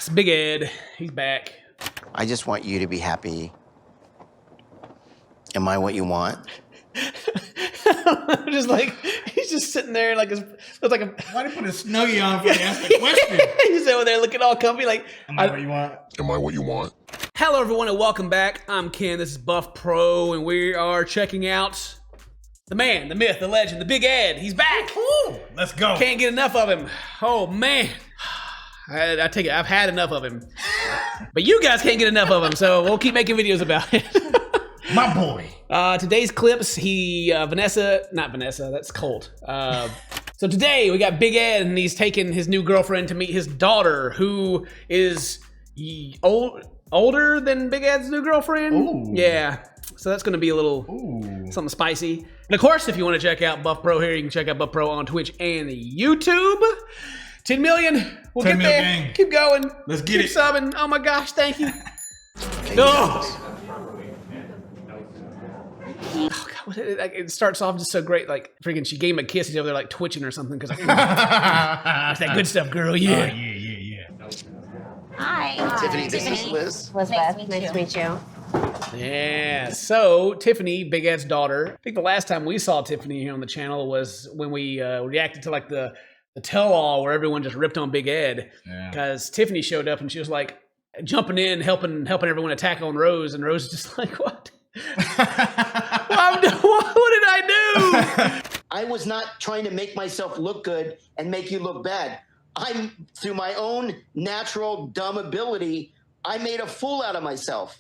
It's Big Ed. He's back. I just want you to be happy. Am I what you want? Just like he's just sitting there like it's like a. Why did you put a snuggie on for you to ask the question? He's over there looking all comfy like. Am I what you want? Am I what you want? Hello everyone and welcome back. I'm Ken. This is Buff Pro and we are checking out the man, the myth, the legend, the Big Ed. He's back. Ooh, let's go. Can't get enough of him. Oh man. I take it. I've had enough of him. But you guys can't get enough of him, so we'll keep making videos about it. My boy. Today's clips, not Vanessa, that's Colt. So today we got Big Ed and he's taking his new girlfriend to meet his daughter who is older than Big Ed's new girlfriend. Ooh. Yeah, so that's gonna be a little something spicy. And of course, if you wanna check out Buff Pro here, you can check out Buff Pro on Twitch and YouTube. 10 million, we'll 10 get mil there. gang. Keep going. Let's get Keep it. subbing. Oh my gosh, thank you. Okay, Oh. Oh, God, it starts off just so great, like freaking she gave him a kiss, he's over there like twitching or something because that's that good stuff, girl. Yeah. Yeah. Hi. Tiffany, this is Liz. Elizabeth, nice to meet you. Yeah. So Tiffany, Big Ed's daughter. I think the last time we saw Tiffany here on the channel was when we reacted to like the tell-all where everyone just ripped on Big Ed because Tiffany showed up and she was like jumping in, helping everyone attack on Rose, and Rose is just like, what? What did I do? I was not trying to make myself look good and make you look bad. I'm, through my own natural dumb ability, I made a fool out of myself.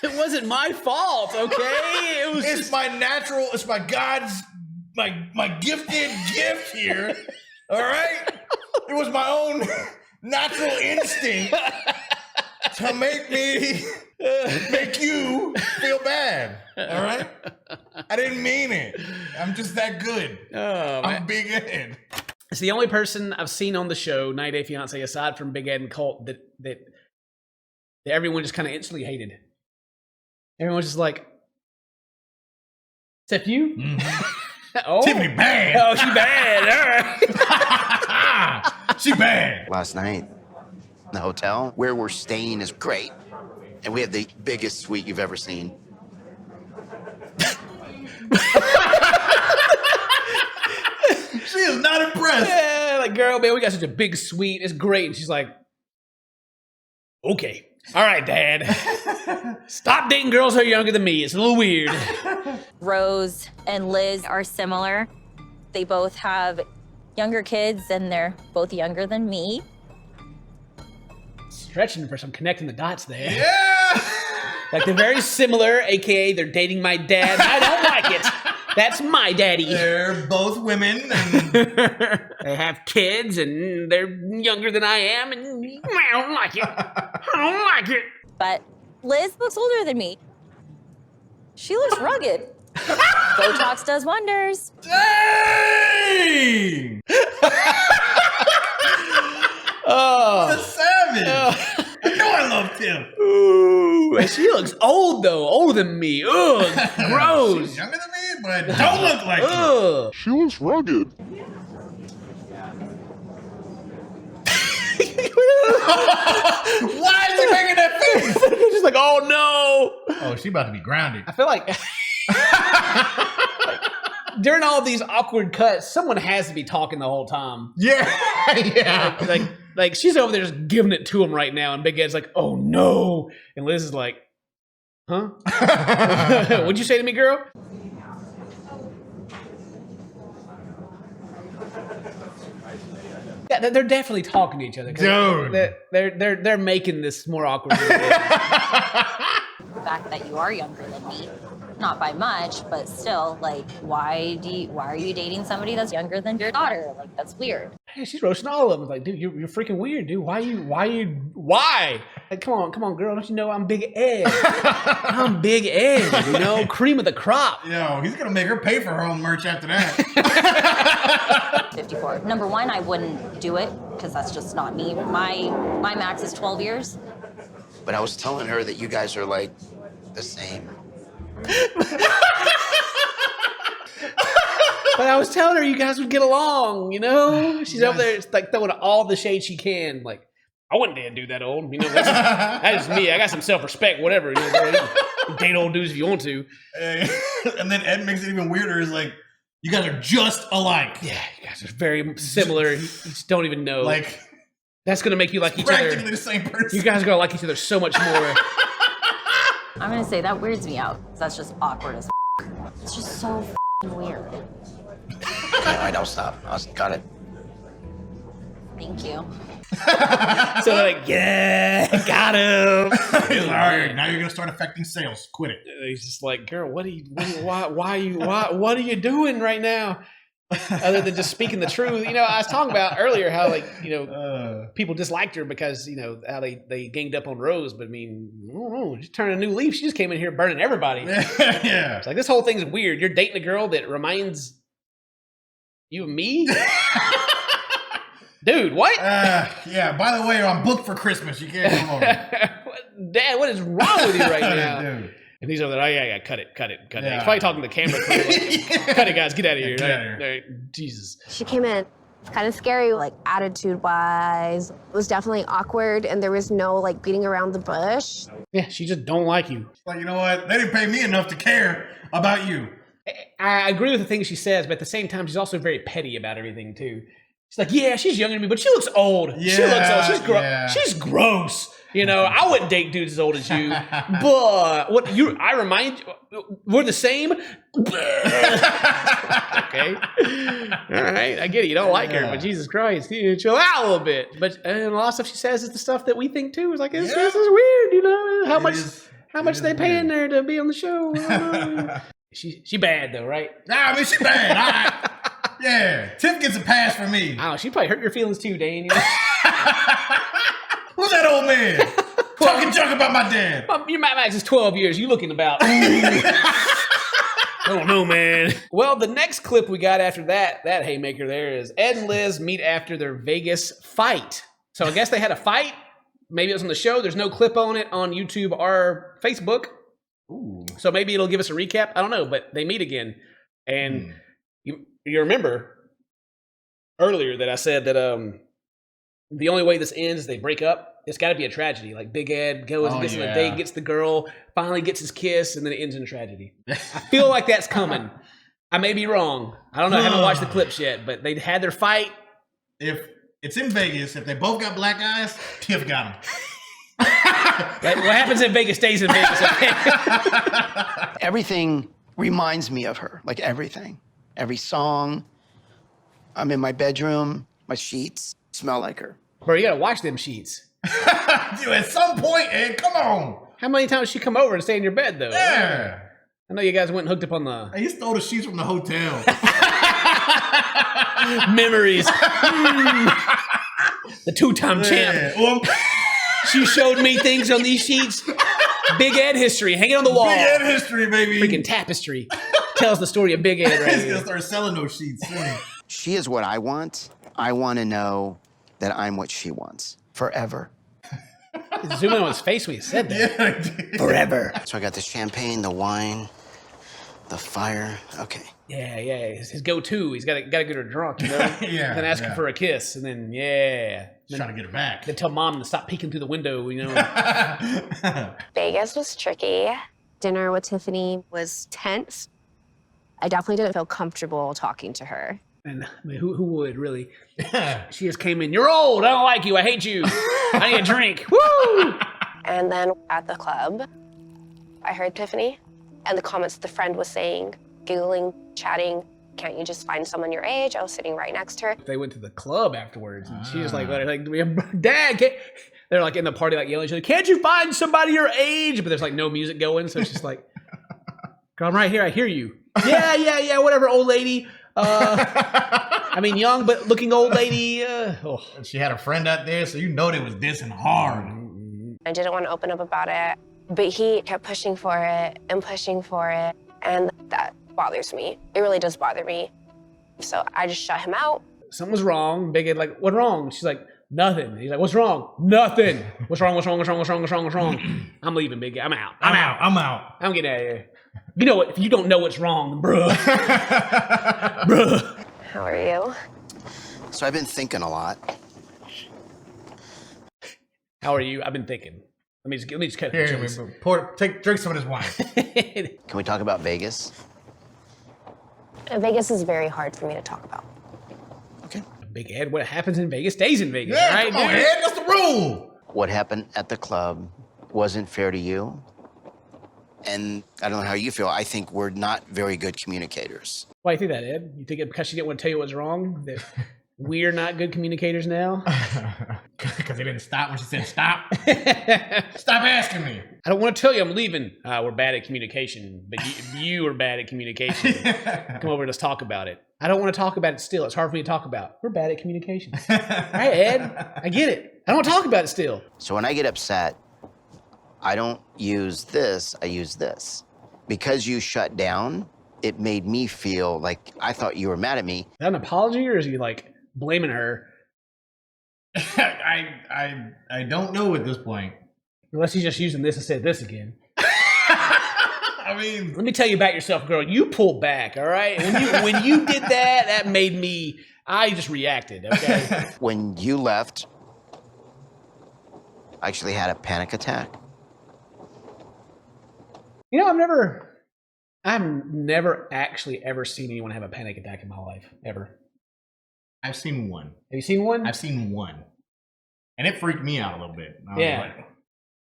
It wasn't my fault, okay? It was It's my natural, it's my God's, my gifted gift here. All right? It was my own natural instinct to make you feel bad. All right? I didn't mean it. I'm just that good. Oh, I'm Big Ed. it's the only person I've seen on the show, 90 Day Fiancé, aside from Big Ed and Colt, that everyone just kind of instantly hated. Everyone's just like, except you? Mm-hmm. Oh. Tiffany bad. Oh, she bad. All right. She bad. Last night, the hotel where we're staying is great. And we have the biggest suite you've ever seen. She is not impressed. Yeah, like, girl, man, we got such a big suite. It's great. And she's like, okay. All right, Dad. Stop dating girls who are younger than me. It's a little weird. Rose and Liz are similar. They both have younger kids and they're both younger than me. Stretching for some connecting the dots there. Yeah. Like, they're very similar, AKA they're dating my dad. I don't like it. That's my daddy. They're both women. And They have kids and they're younger than I am, and I don't like it. I don't like it. But Liz looks older than me. She looks rugged. Botox does wonders. dang! Oh. What a savage. I know I love Tim. Ooh, and she looks old though, older than me. Ugh, gross. She's younger than me, but don't look like you. Ugh. She looks rugged. Why is he making that face? She's like, oh no. Oh, she about to be grounded. I feel like during all these awkward cuts, someone has to be talking the whole time. Yeah. Like she's over there just giving it to him right now, and Big Ed's like, oh no. And Liz is like, huh? What'd you say to me, girl? Yeah, they're definitely talking to each other. Dude. They're making this more awkward. Than it is. The fact that you are younger than me, not by much, but still, like, why are you dating somebody that's younger than your daughter? Like, that's weird. Hey, she's roasting all of them. Like, dude, you're freaking weird, dude. Why? Like, come on, girl. Don't you know I'm Big Ed? I'm Big Ed, you know, cream of the crop. Yo, he's gonna make her pay for her own merch after that. 54. Number one, I wouldn't do it because that's just not me. My max is 12 years. But I was telling her that you guys are like the same. But I was telling her you guys would get along, you know? She's over there like throwing all the shade she can. Like, I wouldn't dare do that old. You know, that is me. I got some self-respect, whatever. You know, date old dudes if you want to. And then Ed makes it even weirder. Is like, you guys are just alike. Yeah, you guys are very similar. You just don't even know. Like, that's gonna make you like each practically other. the same person. You guys are gonna like each other so much more. I'm gonna say that weirds me out. That's just awkward as It's just so weird. Okay, all right, I'll stop. Got it. Thank you. So they're like, yeah, got him. He's like, all right, now you're gonna start affecting sales. Quit it. He's just like, girl, what are you doing right now? Other than just speaking the truth. You know, I was talking about earlier how, like, you know, people disliked her because, you know, how they ganged up on Rose. But I mean, I don't know, she's turning a new leaf. She just came in here burning everybody. Yeah. It's like, this whole thing's weird. You're dating a girl that reminds you of me? Dude, what? Yeah, by the way, I'm booked for Christmas. You can't come over. Dad, what is wrong with you right now? Dude. And he's over there, oh, yeah, cut it. Yeah. He's probably talking to the camera crew. Like, cut it, guys, get out of here. Get out of here. All right, Jesus. She came in kind of scary, like attitude-wise. It was definitely awkward, and there was no like beating around the bush. Yeah, she just don't like you. Like, you know what? They didn't pay me enough to care about you. I agree with the things she says, but at the same time, she's also very petty about everything, too. She's like, yeah, she's younger than me, but she looks old. Yeah, she looks old. She's yeah. gross. You know, I wouldn't date dudes as old as you. But I remind you, we're the same. Okay. All right, I get it. You don't like her, but Jesus Christ, you chill out a little bit. But and a lot of stuff she says is the stuff that we think too. It's like, this is weird, you know? How much they paying there to be on the show? I don't know. She bad though, right? Nah, I mean, she bad. All right. Yeah, Tiff gets a pass for me. I don't know, she probably hurt your feelings too, Dane. You know? Who's that old man? Talking junk about my dad. Your Max is 12 years. You looking about. I don't know, man. Well, the next clip we got after that haymaker there is Ed and Liz meet after their Vegas fight. So I guess they had a fight. Maybe it was on the show. There's no clip on it on YouTube or Facebook. Ooh. So maybe it'll give us a recap. I don't know, but they meet again. And you remember earlier that I said that the only way this ends is they break up. It's got to be a tragedy. Like Big Ed goes and gets on a date, gets the girl, finally gets his kiss, and then it ends in a tragedy. I feel like that's coming. I may be wrong. I don't know. I haven't watched the clips yet, but they had their fight. If it's in Vegas, if they both got black eyes, Tiff got them. What happens in Vegas stays in Vegas. Okay? Everything reminds me of her, like everything. Every song. I'm in my bedroom, my sheets smell like her. Bro, you got to watch them sheets. Dude, at some point, Ed, come on. How many times did she come over and stay in your bed, though? Yeah. I know you guys went and hooked up on the... He stole the sheets from the hotel. Memories. The two-time champ. Well, She showed me things on these sheets. Big Ed history. Hang it on the wall. Big Ed history, baby. Freaking tapestry. Tells the story of Big Ed right He's here. gonna start selling those sheets soon. She is what I want. I want to know that I'm what she wants. Forever. Zoom in on his face when he said that. Yeah, I did. Forever. So I got the champagne, the wine, the fire. Okay. Yeah. His go-to. He's got to get her drunk, you know? Yeah, Then ask her yeah. for a kiss, and then, Just trying to get her back. Then tell mom to stop peeking through the window, you know? Vegas was tricky. Dinner with Tiffany was tense. I definitely didn't feel comfortable talking to her. And I mean, who would, really? She just came in, you're old, I don't like you, I hate you. I need a drink. Woo! And then at the club, I heard Tiffany and the comments the friend was saying, giggling, chatting, can't you just find someone your age? I was sitting right next to her. They went to the club afterwards, and she was like, Dad, they're like in the party, like yelling at each other, can't you find somebody your age? But there's like no music going, so it's just like, girl, I'm right here, I hear you. Yeah, whatever, old lady. I mean, young but looking old lady. She had a friend out there, so you know they was dissing hard. I didn't want to open up about it, but he kept pushing for it, and that bothers me. It really does bother me. So I just shut him out. Something was wrong. Big Ed, like, what's wrong? She's like, nothing. He's like, what's wrong? Nothing. What's wrong? I'm leaving, Big Ed. I'm out. I'm getting out of here. You know what? If you don't know what's wrong, bruh. How are you? So I've been thinking a lot. How are you? I've been thinking. Let me just cut Here, drink some of this wine. Can we talk about Vegas? Vegas is very hard for me to talk about. Okay. Big Ed, what happens in Vegas stays in Vegas, Yeah, right? come on, Ed. That's the rule. What happened at the club wasn't fair to you. And I don't know how you feel. I think we're not very good communicators. Why do you think that, Ed? You think it because she didn't want to tell you what's wrong? That we're not good communicators now? Because they didn't stop when she said stop. Stop asking me. I don't want to tell you I'm leaving. We're bad at communication, but you are bad at communication. Come over and let's talk about it. I don't want to talk about it still. It's hard for me to talk about. We're bad at communication. All right, Ed, I get it. I don't want to talk about it still. So when I get upset, I don't use this, I use this. Because you shut down, it made me feel like I thought you were mad at me. Is that an apology or is he like blaming her? I don't know at this point. Unless he's just using this and said this again. I mean, let me tell you about yourself, girl. You pulled back, all right? When you did that made me, I just reacted, okay? When you left, I actually had a panic attack. You know, I've never actually ever seen anyone have a panic attack in my life, ever. I've seen one. Have you seen one? I've seen one. And it freaked me out a little bit. I was Yeah. like,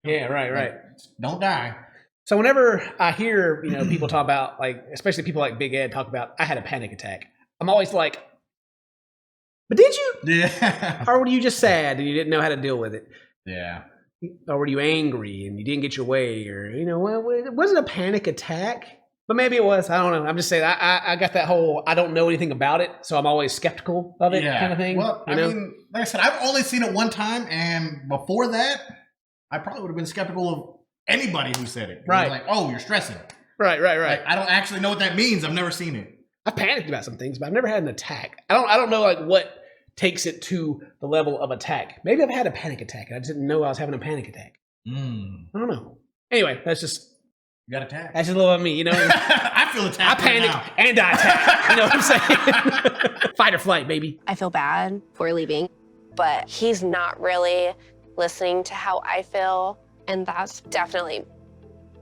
Yeah, right. Don't die. So whenever I hear, people talk about, like, especially people like Big Ed talk about, I had a panic attack, I'm always like, but did you? Yeah. Or were you just sad and you didn't know how to deal with it? Yeah. Or were you angry and you didn't get your way? Or, well, it wasn't a panic attack. But maybe it was. I don't know. I'm just saying, I got that whole, I don't know anything about it, so I'm always skeptical of it kind of thing. Well, I mean, like I said, I've only seen it one time, and before that, I probably would have been skeptical of anybody who said it. Right. Like, oh, you're stressing. Right. Like, I don't actually know what that means. I've never seen it. I panicked about some things, but I've never had an attack. I don't know like what takes it to the level of attack. Maybe I've had a panic attack and I just didn't know I was having a panic attack. I don't know. Anyway, that's just you got attacked. That's just a little of me, I feel attacked. I panic and I attack. You know what I'm saying? Fight or flight, baby. I feel bad for leaving, but he's not really listening to how I feel, and that's definitely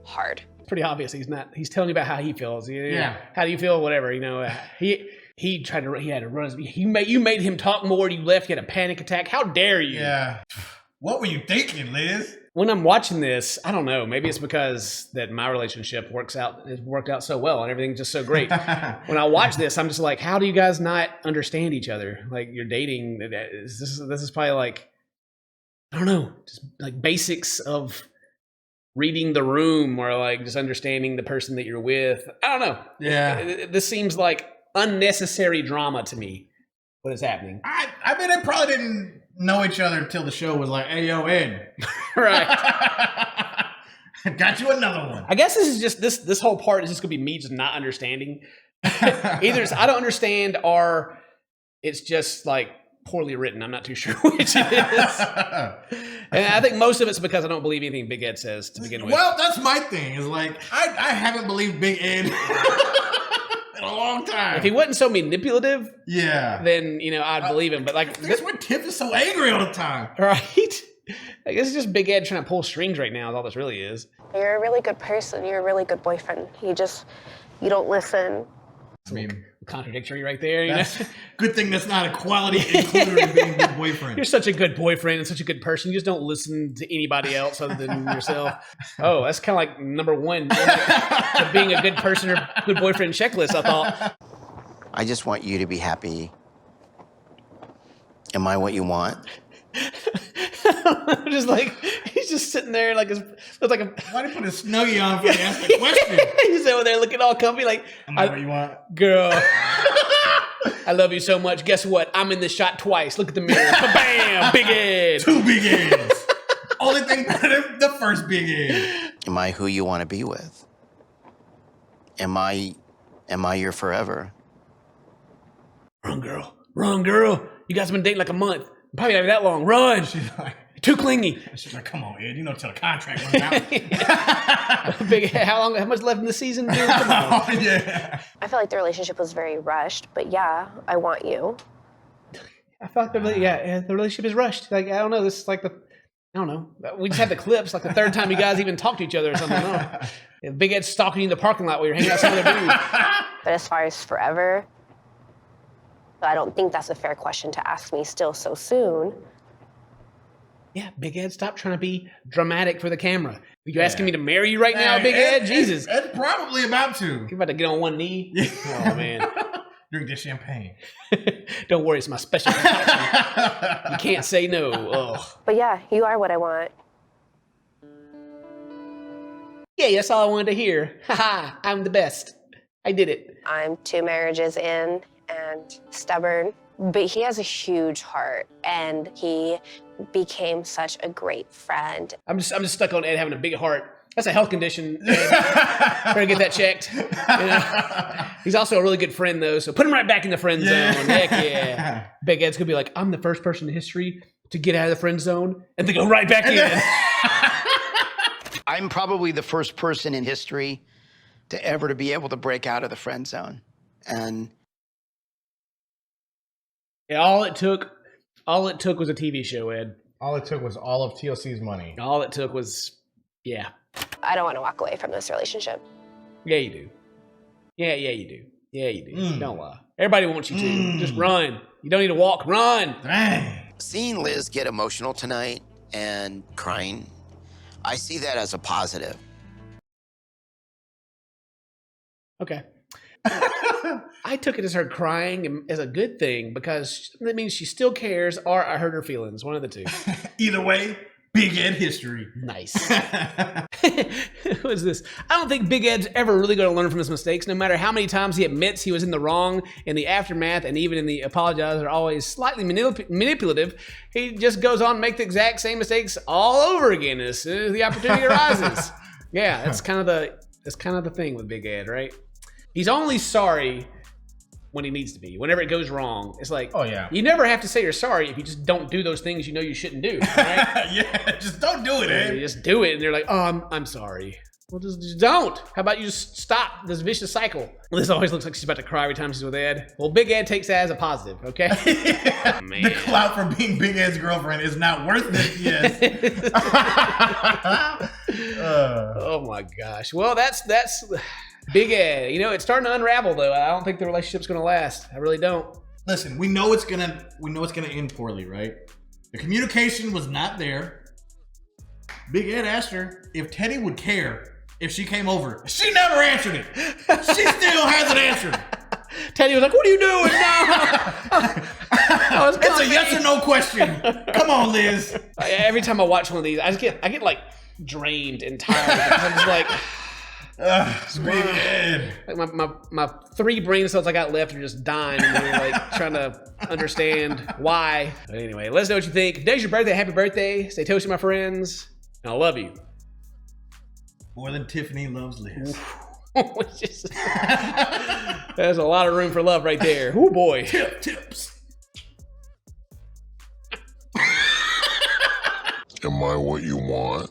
hard. Pretty obvious. He's telling you about how he feels. Yeah. How do you feel? Whatever. He had to run. You made him talk more. You left. He had a panic attack. How dare you? Yeah. What were you thinking, Liz? When I'm watching this, I don't know. Maybe it's because that my relationship has worked out so well and everything's just so great. When I watch this, I'm just like, how do you guys not understand each other? Like you're dating. This is probably like, I don't know, just like basics of reading the room or like just understanding the person that you're with. I don't know. Yeah. This seems like unnecessary drama to me. What is happening? I mean, they probably didn't know each other until the show was like, hey, yo, Ed. Right. Got you another one. I guess this is just, this whole part is just going to be me just not understanding. Either it's I don't understand or it's just like poorly written. I'm not too sure which it is. And I think most of it's because I don't believe anything Big Ed says to begin with. Well, that's my thing. Is like, I haven't believed Big Ed in a long time. If he wasn't so manipulative, yeah, then I'd believe him. But like, that's why Tiff is so angry all the time, right? I guess it's just Big Ed trying to pull strings right now. Is all this really is. You're a really good person. You're a really good boyfriend. You don't listen. I mean, contradictory right there. Good thing that's not a quality included in being a good boyfriend. You're such a good boyfriend and such a good person. You just don't listen to anybody else other than yourself. Oh, that's kind of like number one of being a good person or good boyfriend checklist, I thought. I just want you to be happy. Am I what you want? Just like he's just sitting there like looks like a. Why did he put a snuggie on for you to ask that question? He's over there looking all comfy like. Am I what you want, girl? I love you so much. Guess what? I'm in this shot twice. Look at the mirror. Bam! Big Ed. 2 big Eds. Only thing better than the first big Ed. Am I who you want to be with? Am I your forever? Run, girl. Run, girl. You guys have been dating like a month. Probably not that long. Run. She's like, too clingy. She's like, come on, Ed. You know, till the contract runs out. Big. How much left in the season, dude? Come on. Yeah. I feel like the relationship was very rushed, but yeah, I want you. I felt like the relationship is rushed. Like I don't know. This is like I I don't know. We just had the clips, like the third time you guys even talked to each other or something. No. Yeah, Big Ed's stalking you in the parking lot while you're hanging out with some other dude. But as far as forever, I don't think that's a fair question to ask me still so soon. Yeah, Big Ed, stop trying to be dramatic for the camera. Are you asking me to marry you right now, Big Ed? Jesus. Ed's probably about to. You're about to get on one knee? Oh, man. Drink this champagne. Don't worry, it's my special concoction. You can't say no. Ugh. But yeah, you are what I want. Yeah, that's all I wanted to hear. Haha, I'm the best. I did it. I'm 2 marriages in and stubborn, but he has a huge heart and he became such a great friend. I'm just stuck on Ed having a big heart. That's a health condition. Better get that checked. You know? He's also a really good friend, though, so put him right back in the friend zone. Heck yeah. Big Ed's gonna be like, I'm the first person in history to get out of the friend zone and then go right back in. I'm probably the first person in history to ever to be able to break out of the friend zone. And Yeah, all it took was a TV show, Ed. All it took was all of TLC's money. All it took was, yeah. I don't want to walk away from this relationship. Yeah, you do. Yeah, you do. Yeah, you do. Don't lie. Everybody wants you to. Just run. You don't need to walk. Run. Dang. seeing Liz get emotional tonight and crying, I see that as a positive. Okay. I took it as her crying as a good thing because that means she still cares or I hurt her feelings. One of the two. Either way, Big Ed history. Nice. Who is this? I don't think Big Ed's ever really going to learn from his mistakes, no matter how many times he admits he was in the wrong in the aftermath and even in the apologize are always slightly manipulative. He just goes on and make the exact same mistakes all over again as soon as the opportunity arises. Yeah, that's kind of the thing with Big Ed, right? He's only sorry when he needs to be. Whenever it goes wrong, it's like, oh yeah, you never have to say you're sorry if you just don't do those things you know you shouldn't do. Right? Yeah, just don't do it, eh? You just do it, and they're like, oh, I'm sorry. Well, just don't. How about you just stop this vicious cycle? Liz always looks like she's about to cry every time she's with Ed. Well, Big Ed takes that as a positive, okay? Yeah. Man. The clout for being Big Ed's girlfriend is not worth it. Yes. Oh my gosh. Well, that's Big Ed. You know, it's starting to unravel though. I don't think the relationship's gonna last. I really don't. Listen, we know it's gonna end poorly, right? The communication was not there. Big Ed asked her if Teddy would care if she came over. She never answered it. She still hasn't answered. Teddy was like, "What are you doing?" No. It's a yes or no question. Come on, Liz. Every time I watch one of these, I get like drained and tired. I'm just like. Big Ed. Like my 3 brain cells I got left are just dying and they're like trying to understand why. But anyway, let us know what you think. If today's your birthday, happy birthday. Stay toasty, my friends. And I love you. More than Tiffany loves Liz. There's a lot of room for love right there. Oh boy. Tips. Am I what you want?